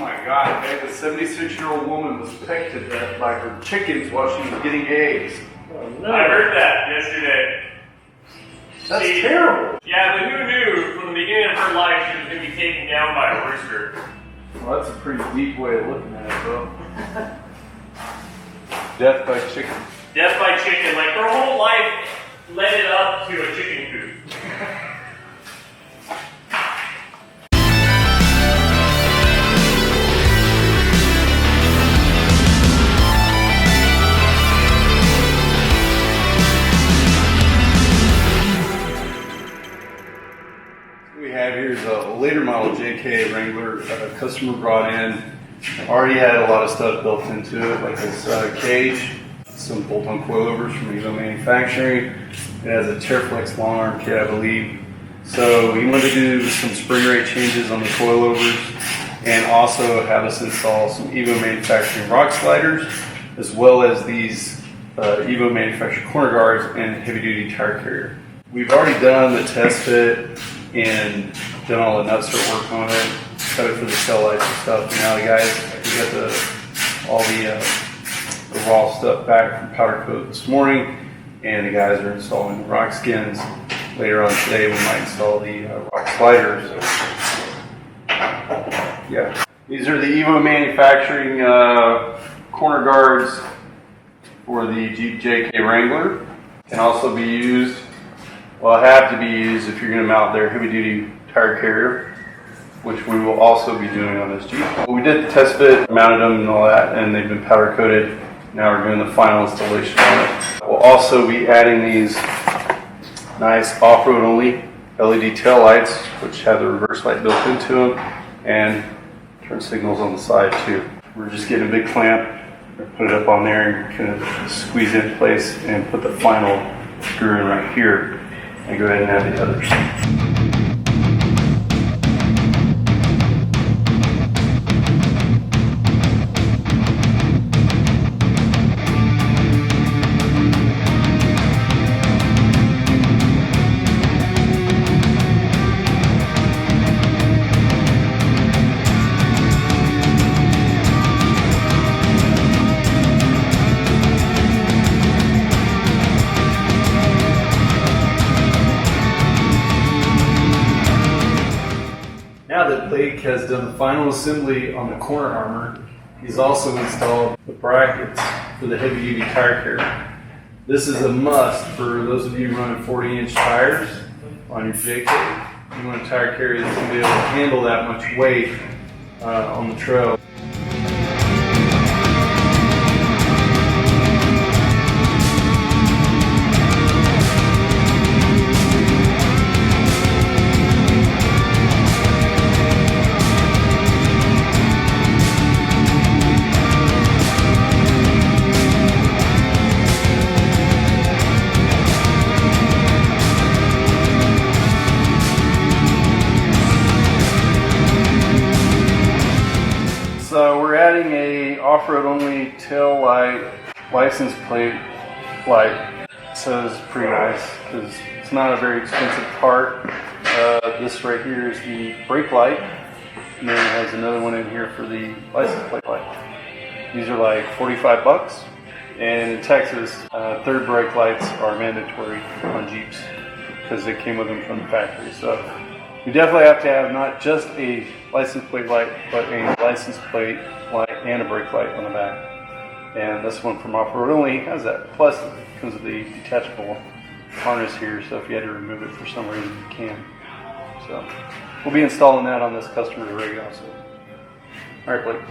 my God, man, the 76-year-old woman was pecked to death by her chickens while she was getting eggs. Oh, no. I heard that yesterday. That's terrible. Yeah, but who knew from the beginning of her life she was going to be taken down by a rooster? Well, that's a pretty deep way of looking at it, bro. Death by chicken. Death by chicken. Like her whole life led it up to a chicken coop. What we have here is a later model JK Wrangler a customer brought in. Already had a lot of stuff built into it, like this cage, some bolt-on coilovers from EVO manufacturing. It has a Tearflex long arm kit, I believe. So we wanted to do some spring rate changes on the coilovers and also have us install some EVO manufacturing rock sliders, as well as these EVO manufactured corner guards and heavy-duty tire carrier. We've already done the test fit and done all the nut cert work on it, cut it for the taillights and stuff. And now the guys, we got all the raw stuff back from powder coat this morning, and the guys are installing the rock skins. Later on today, we might install the rock sliders. Yeah, these are the EVO manufacturing corner guards for the Jeep JK Wrangler. Can also be used, well, have to be used if you're going to mount their heavy-duty tire carrier, which we will also be doing on this Jeep. We did the test fit, mounted them and all that, and they've been powder coated. Now we're doing the final installation on it. We'll also be adding these nice off-road only LED tail lights, which have the reverse light built into them, and turn signals on the side too. We're just getting a big clamp, put it up on there, and kind of squeeze it in place and put the final screw in right here, and go ahead and add the others. Now that Blake has done the final assembly on the corner armor, he's also installed the brackets for the heavy-duty tire carrier. This is a must for those of you running 40-inch tires on your JK. You want a tire carrier that's going to be able to handle that much weight on the trail. So we're adding a off-road only tail light license plate light. So it's pretty nice because it's not a very expensive part. This right here is the brake light, and then it has another one in here for the license plate light. These are like 45 bucks. And in Texas, third brake lights are mandatory on Jeeps because they came with them from the factory. So you definitely have to have not just a license plate light, but a license plate light and a brake light on the back. And this one from off-road only has that. Plus, because of the detachable harness here, so if you had to remove it for some reason, you can. So we'll be installing that on this customer's rig also. All right, Blake.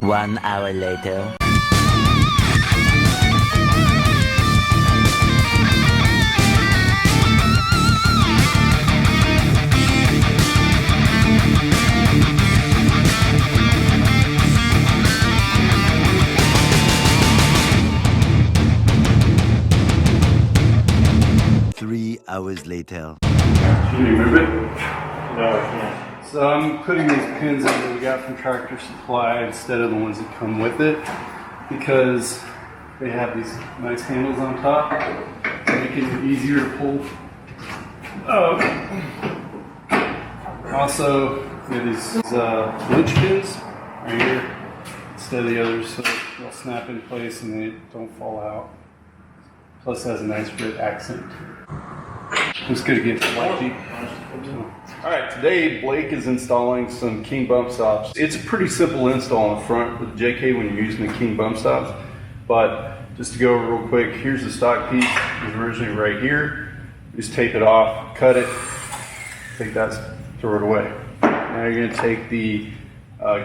One hour later. hours later. Can you move it? No, I can't. So I'm putting these pins in that we got from Tractor Supply instead of the ones that come with it because they have these nice handles on top, making it easier to pull. Also, we have these winch pins right here instead of the others, so they'll snap in place and they don't fall out. Plus, it has a nice red accent. It's good to get the white Jeep. All right, today Blake is installing some King bump stops. It's a pretty simple install on the front with the JK when you're using the King bump stops. But just to go over real quick, here's the stock piece. It was originally right here. Just tape it off, cut it, take that, throw it away. Now you're gonna take the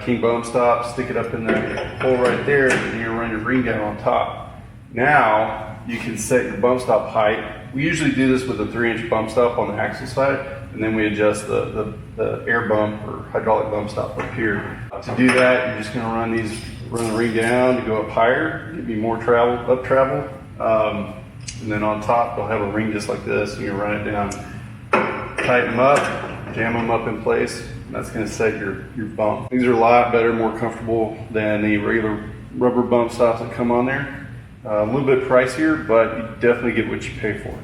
King bump stop, stick it up in that hole right there, and you're gonna run your ring down on top. Now you can set your bump stop height. We usually do this with a 3-inch bump stop on the axle side, and then we adjust the air bump or hydraulic bump stop up here. To do that, you're just gonna run the ring down to go up higher, give you more up travel. And then on top, they'll have a ring just like this, and you run it down, tighten them up, jam them up in place, and that's gonna set your bump. These are a lot better, more comfortable than the regular rubber bump stops that come on there. A little bit pricier, but you definitely get what you pay for.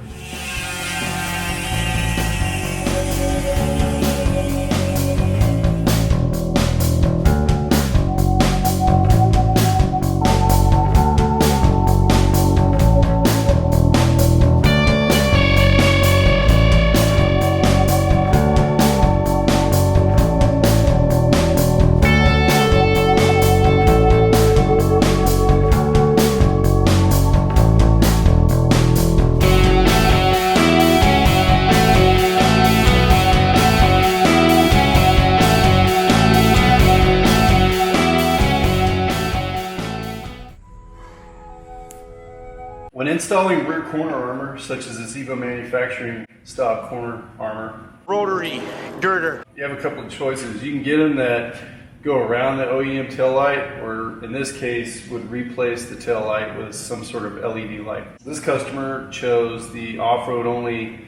When installing rear corner armor, such as this EVO manufacturing style corner armor, rotary girder, you have a couple of choices. You can get them that go around the OEM tail light, or in this case, would replace the tail light with some sort of LED light. This customer chose the off-road only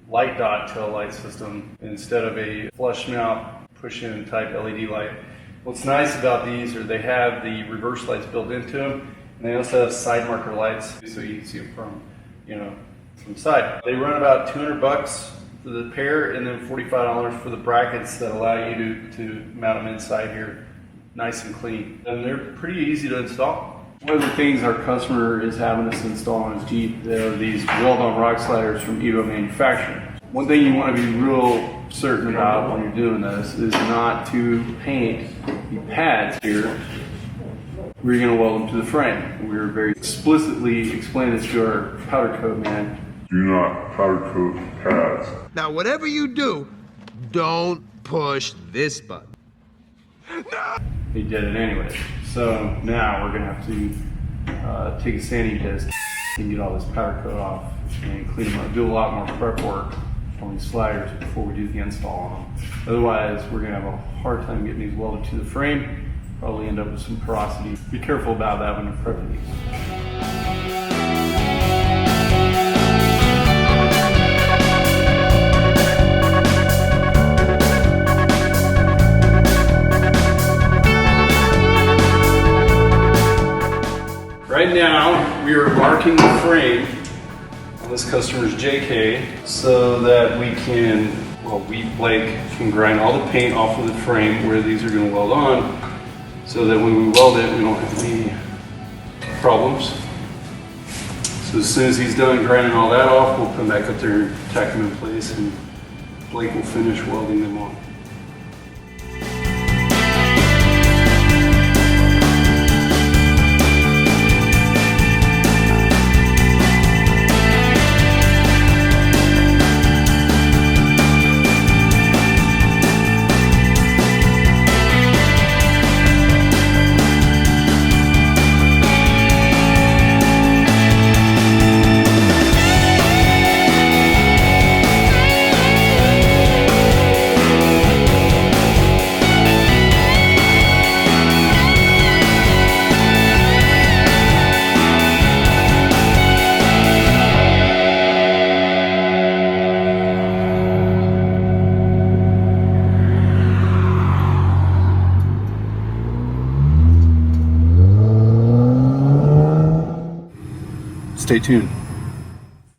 light dot tail light system instead of a flush mount push-in type LED light. What's nice about these are they have the reverse lights built into them. And they also have side marker lights, so you can see them from the side. They run about $200 for the pair, and then $45 for the brackets that allow you to mount them inside here, nice and clean. And they're pretty easy to install. One of the things our customer is having us install on his Jeep, there are these weld-on rock sliders from EVO manufacturing. One thing you want to be real certain about when you're doing this is not to paint the pads here. We're going to weld them to the frame. We're very explicitly explaining this to our powder coat man. Do not powder coat pads. Now, whatever you do, don't push this button. No! He did it anyway. So now we're going to have to take a sanding disc and get all this powder coat off and clean them up. Do a lot more prep work on these sliders before we do the install on them. Otherwise, we're going to have a hard time getting these welded to the frame. Probably end up with some porosity. Be careful about that when you're prepping these. Right now, we are marking the frame on this customer's JK so that we can, Blake can grind all the paint off of the frame where these are going to weld on, so that when we weld it, we don't have any problems. So as soon as he's done grinding all that off, we'll come back up there and tack them in place, and Blake will finish welding them on. stay tuned.